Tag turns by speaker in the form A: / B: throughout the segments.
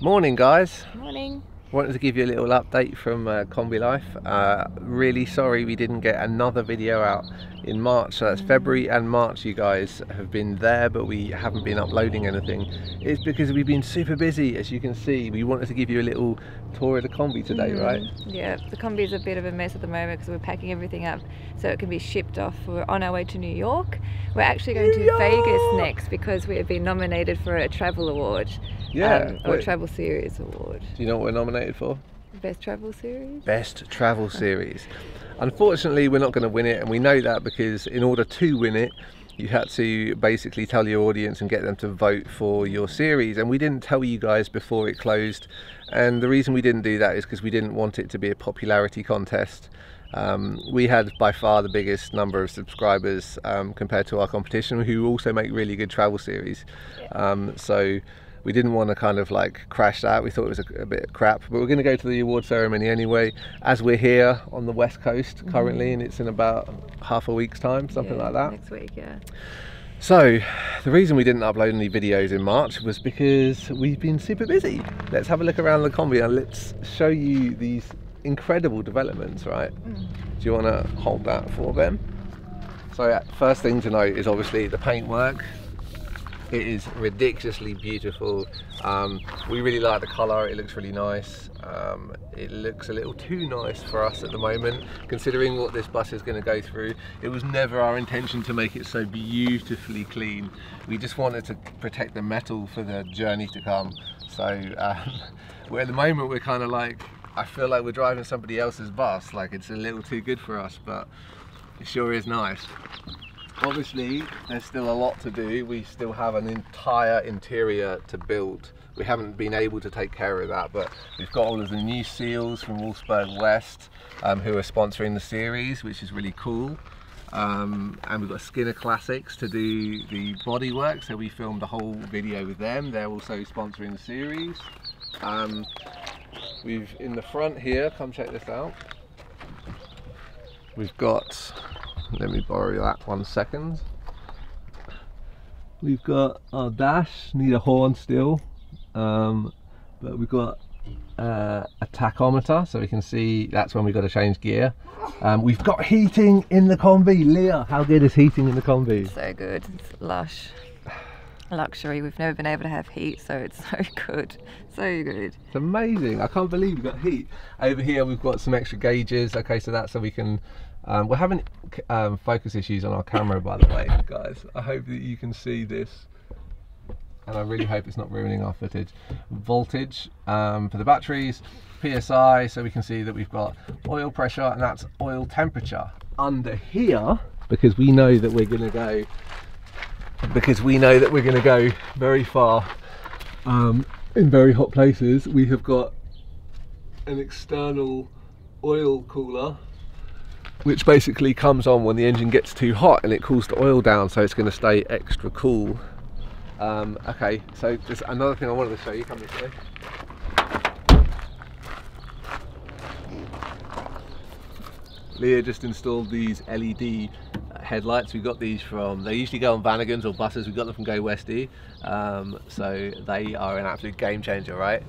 A: Morning guys.
B: Morning.
A: Wanted to give you a little update from Kombi life. Really sorry we didn't get another video out in March. So that's February and March you guys have been there, but we haven't been uploading anything. It's because we've been super busy, as you can see. We wanted to give you a little tour of the Kombi today, right?
B: Yeah, the Kombi is a bit of a mess at the moment because we're packing everything up so it can be shipped off. We're on our way to New York. We're actually going to Vegas next because we have been nominated for a travel award. Or a travel series award.
A: Do you know what we're nominated for?
B: Best travel series?
A: Best travel series. Unfortunately, we're not going to win it, and we know that because in order to win it, you had to basically tell your audience and get them to vote for your series, and we didn't tell you guys before it closed. And the reason we didn't do that is because we didn't want it to be a popularity contest. We had by far the biggest number of subscribers compared to our competition, who also make really good travel series. So we didn't want to kind of like crash that. We thought it was a bit of crap, but we're going to go to the award ceremony anyway, as we're here on the west coast currently, and it's in about half a week's time, something like that.
B: Next week, yeah.
A: So the reason we didn't upload any videos in March was because we've been super busy. Let's have a look around the Kombi and let's show you these incredible developments, right? Do you want to hold that for them? So first thing to note is obviously the paintwork. It is ridiculously beautiful. We really like the colour, it looks really nice. It looks a little too nice for us at the moment, considering what this bus is going to go through. It was never our intention to make it so beautifully clean. We just wanted to protect the metal for the journey to come. So at the moment we're kind of like, I feel like we're driving somebody else's bus, like it's a little too good for us, but it sure is nice. Obviously, there's still a lot to do. We still have an entire interior to build. We haven't been able to take care of that, but we've got all of the new seals from Wolfsburg West, who are sponsoring the series, which is really cool. And we've got Skinner Classics to do the bodywork, so we filmed a whole video with them. They're also sponsoring the series. We've in the front here, come check this out. We've got, let me borrow that 1 second. We've got our dash, need a horn still, but we've got a tachometer, so we can see that's when we've got to change gear. We've got heating in the Kombi. Leah, how good is heating in the Kombi?
B: So good, it's lush. Luxury. We've never been able to have heat, so it's so good, so good. It's
A: amazing. I can't believe we've got heat. Over here we've got some extra gauges. Okay, so that's so we can we're having focus issues on our camera, by the way, guys. I hope that you can see this, and I really hope it's not ruining our footage. Voltage for the batteries, PSI, so we can see that we've got oil pressure, and that's oil temperature. Under here, because we know that we're going to go very far in very hot places, we have got an external oil cooler, which basically comes on when the engine gets too hot and it cools the oil down, so it's going to stay extra cool. Okay, so there's another thing I wanted to show you. Come this way. Leah just installed these LED headlights. We got these from, they usually go on Vanagons or buses. We got them from Go Westy, so they are an absolute game changer, right?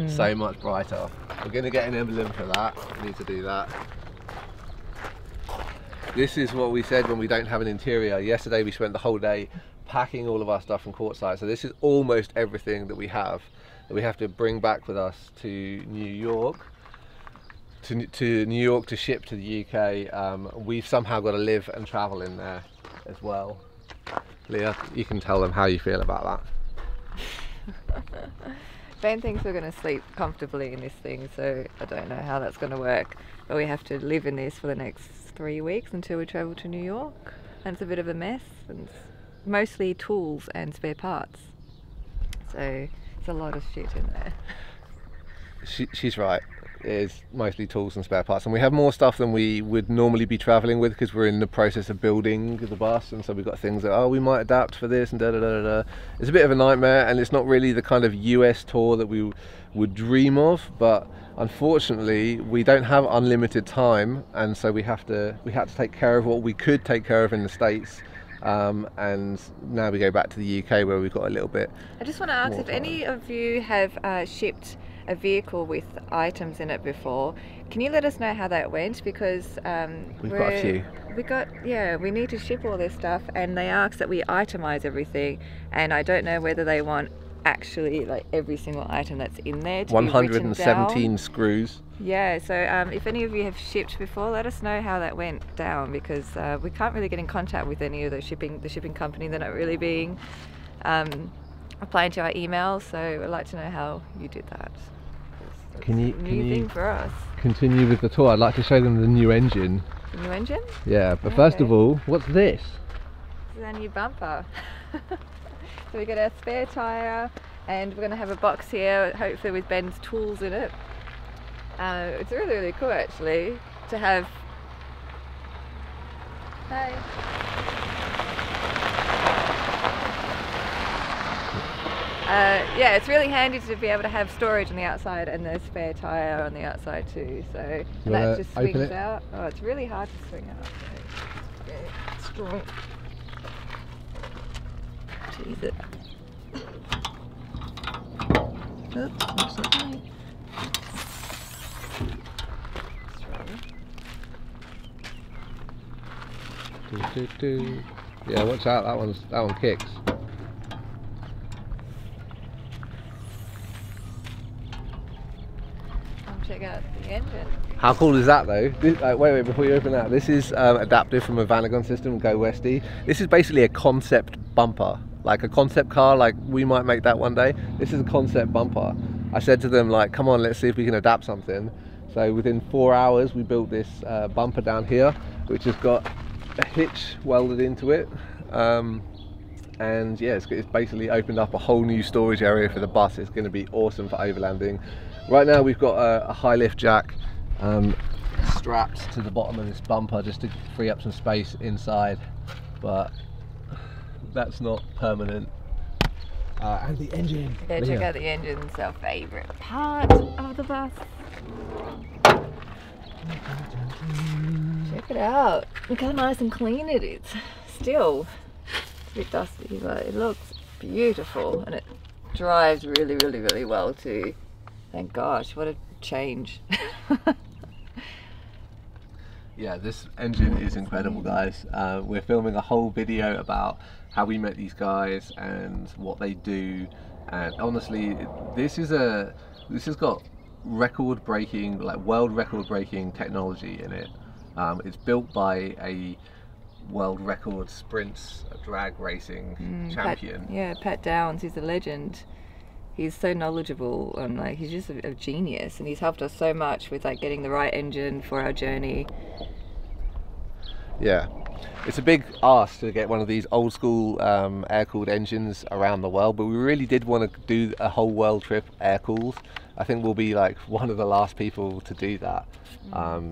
A: So much brighter. We're going to get an emblem for that. We need to do that. This is what we said when we don't have an interior. Yesterday we spent the whole day packing all of our stuff from courtside, so this is almost everything that we have to bring back with us to New York. To New York to ship to the UK. We've somehow got to live and travel in there as well. Leah, you can tell them how you feel about that.
B: Ben thinks we're going to sleep comfortably in this thing, so I don't know how that's going to work, but we have to live in this for the next 3 weeks until we travel to New York, and it's a bit of a mess, and it's mostly tools and spare parts, so it's a lot of shit in there.
A: She's right. Is mostly tools and spare parts, and we have more stuff than we would normally be traveling with because we're in the process of building the bus, and so we've got things that, oh, we might adapt for this and da da da da. It's a bit of a nightmare, and it's not really the kind of US tour that we would dream of, but unfortunately we don't have unlimited time, and so we had to take care of what we could take care of in the States and now we go back to the UK where we've got a little bit.
B: I just want to ask if any of you have shipped a vehicle with items in it before. Can you let us know how that went? Because
A: we've got a few.
B: We need to ship all this stuff, and they ask that we itemize everything, and I don't know whether they want actually like every single item that's in there to
A: 117
B: be written down.
A: screws.
B: Yeah, so if any of you have shipped before, let us know how that went down, because we can't really get in contact with any of the shipping company. They're not really being applying to our emails, so we'd like to know how you did that.
A: Can you
B: thing for us.
A: Continue with the tour? I'd like to show them the new engine.
B: The new engine?
A: Yeah, but first of all, what's this?
B: This is our new bumper. So we got our spare tyre, and we're going to have a box here, hopefully with Ben's tools in it. It's really, really cool actually to have. Hey. Yeah, it's really handy to be able to have storage on the outside and the spare tyre on the outside too. So that just swings out. Oh, it's really hard to swing out. So it's strong. Jeez it. Oops, that's not right.
A: Yeah, watch out, that one kicks.
B: Check out the engine.
A: How cool is that though? Wait, before you open that, this is adaptive from a Vanagon system, Go Westy. This is basically a concept bumper, like a concept car, like we might make that one day. This is a concept bumper. I said to them, like, come on, let's see if we can adapt something. So within 4 hours we built this bumper down here, which has got a hitch welded into it. And yeah, it's basically opened up a whole new storage area for the bus. It's going to be awesome for overlanding. Right now we've got a high lift jack strapped to the bottom of this bumper just to free up some space inside, but that's not permanent. And the engine.
B: Yeah, check out the engine. It's our favourite part of the bus. Check it out. Look how nice and clean it is. Still, it's a bit dusty, but it looks beautiful, and it drives really, really, really well too. Thank gosh, what a change.
A: Yeah, this engine is incredible, guys. We're filming a whole video about how we met these guys and what they do, and honestly, this has got record-breaking, like world record-breaking technology in it. It's built by a world record sprints drag racing champion.
B: Pat Downs, he's a legend. He's so knowledgeable, and like he's just a genius, and he's helped us so much with like getting the right engine for our journey.
A: Yeah, it's a big ask to get one of these old school air-cooled engines around the world, but we really did want to do a whole world trip air-cooled. I think we'll be like one of the last people to do that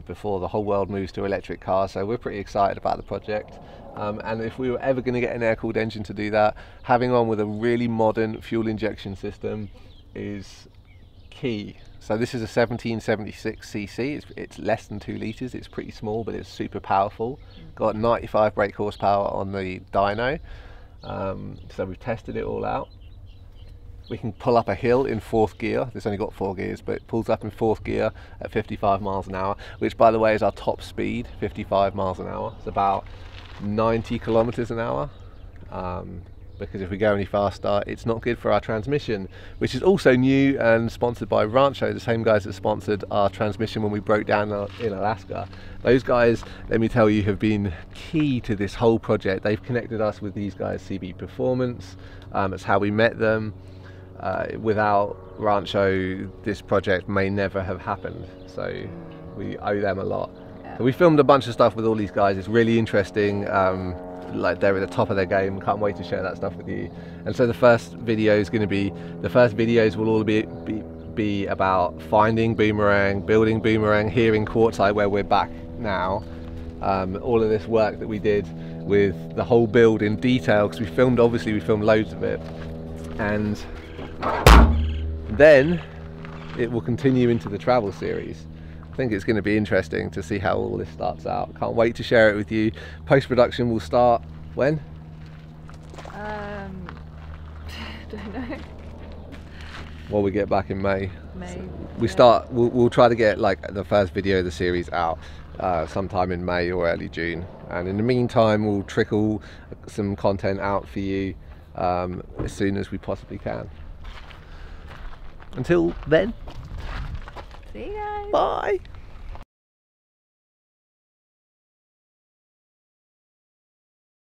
A: before the whole world moves to electric cars, so we're pretty excited about the project. And if we were ever going to get an air-cooled engine to do that, having one with a really modern fuel injection system is key. So this is a 1776cc, it's less than 2 litres, it's pretty small, but it's super powerful. Got 95 brake horsepower on the dyno, so we've tested it all out. We can pull up a hill in 4th gear. This only got 4 gears, but it pulls up in 4th gear at 55 miles an hour, which by the way is our top speed, 55 miles an hour. It's about 90 kilometers an hour, because if we go any faster, it's not good for our transmission, which is also new and sponsored by Rancho, the same guys that sponsored our transmission when we broke down in Alaska. Those guys, let me tell you, have been key to this whole project. They've connected us with these guys, CB Performance. It's how we met them. Without Rancho, this project may never have happened, so we owe them a lot. So we filmed a bunch of stuff with all these guys. It's really interesting. Like, they're at the top of their game. Can't wait to share that stuff with you. And so the first videos will all be about finding Boomerang, building Boomerang here in Quartzsite, where we're back now. All of this work that we did with the whole build in detail, because we filmed loads of it, and then it will continue into the travel series. I think it's going to be interesting to see how all this starts out. Can't wait to share it with you. Post-production will start when?
B: Don't know.
A: Well, we get back in May. We'll try to get like the first video of the series out sometime in May or early June, and in the meantime we'll trickle some content out for you as soon as we possibly can. Until then,
B: See you guys.
A: bye.